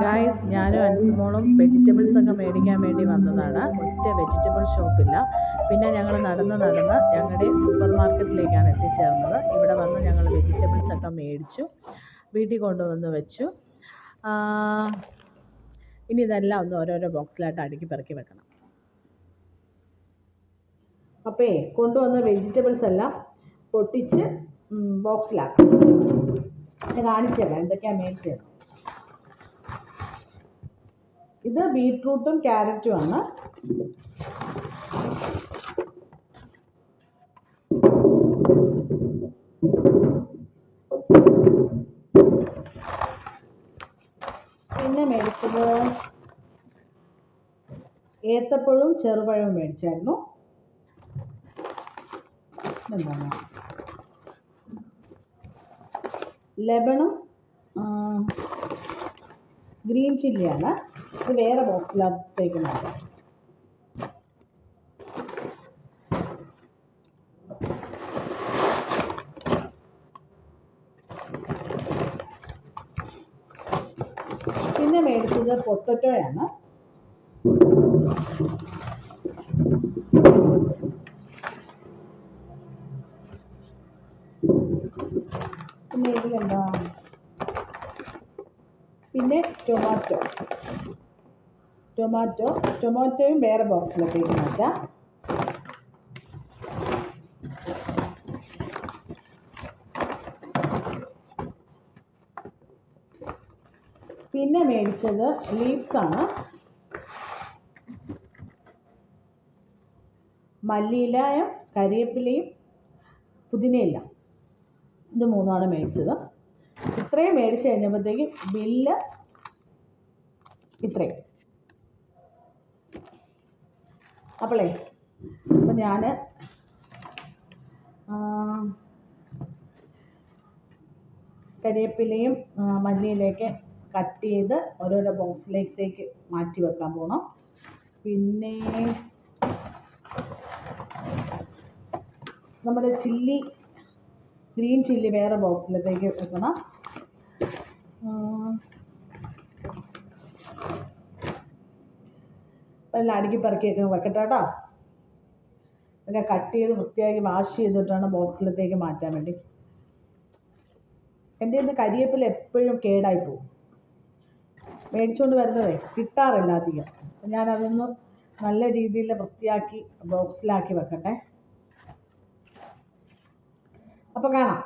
Guys, ഞാനും അൻസുമോളും vegetables ഒക്കെ മേടിക്കാൻ വേണ്ടി വന്നതാണ്. ഒറ്റ വെജിറ്റബിൾ ഷോപ്പില്ല. പിന്നെ ഞങ്ങൾ നടന്ന് ഞങ്ങളുടെ സൂപ്പർ മാർക്കറ്റിലേക്കാണ് എത്തിച്ചേർന്നത്. ഇവിടെ വന്ന് ഞങ്ങൾ വെജിറ്റബിൾസ് ഒക്കെ മേടിച്ചു, വീട്ടിൽ കൊണ്ടുവന്ന് വെച്ചു. ഇനി ഇതെല്ലാം ഒന്ന് ഓരോരോ ബോക്സിലായിട്ട് അടുക്കി പെറുക്കി വെക്കണം. അപ്പേ കൊണ്ടുവന്ന വെജിറ്റബിൾസ് എല്ലാം പൊട്ടിച്ച് ബോക്സിലാക്കാം. കാണിച്ചേക്കാം എന്തൊക്കെയാണ് മേടിച്ചത്. ഇത് ബീട്രൂട്ടും ക്യാരറ്റും ആണ്. പിന്നെ മേടിച്ചത് ഏത്തപ്പഴവും ചെറുപഴവും മേടിച്ചായിരുന്നു. എന്താണ് ലെമണും ഗ്രീൻ ചില്ലിയാണ്. ഇത് വേറെ ബോക്സിലത്തേക്ക് മാറ്റാം. പിന്നെ മേടിച്ചത് പൊട്ടറ്റോയാണ്. പിന്നെ ഇതിലെന്താ, പിന്നെ ടൊമാറ്റോയും വേറെ ബോക്സിലേക്ക് മാറ്റാം. പിന്നെ മേടിച്ചത് ലീവ്സ് ആണ്. മല്ലിയിലയും കരിവേപ്പിലയും പുതിനയില, ഇത് മൂന്നാണ് മേടിച്ചത്. ഇത്രയും മേടിച്ച് കഴിഞ്ഞപ്പോഴത്തേക്കും ബില്ല് ഇത്രയും. അപ്പം ഞാൻ കരിവേപ്പിലയും മല്ലിയിലേക്ക് കട്ട് ചെയ്ത് ഓരോരോ ബോക്സിലേക്ക് മാറ്റി വെക്കാൻ പോകണം. പിന്നെ നമ്മുടെ ഗ്രീൻ ചില്ലി വേറെ ബോക്സിലേക്ക് വെക്കണം. എല്ലാം അടുക്കി പെറുക്കിയൊക്കെ വെക്കട്ടെ കേട്ടോ. പിന്നെ കട്ട് ചെയ്ത് വൃത്തിയാക്കി വാഷ് ചെയ്തിട്ടാണ് ബോക്സിലത്തേക്ക് മാറ്റാൻ വേണ്ടി. എൻ്റെ ഇന്ന് കരിവേപ്പില എപ്പോഴും കേടായി പോകും. മേടിച്ചുകൊണ്ട് വരുന്നതേ കിട്ടാറില്ല അധികം. ഞാനതൊന്ന് നല്ല രീതിയിൽ വൃത്തിയാക്കി ബോക്സിലാക്കി വെക്കട്ടെ. അപ്പോൾ കാണാം.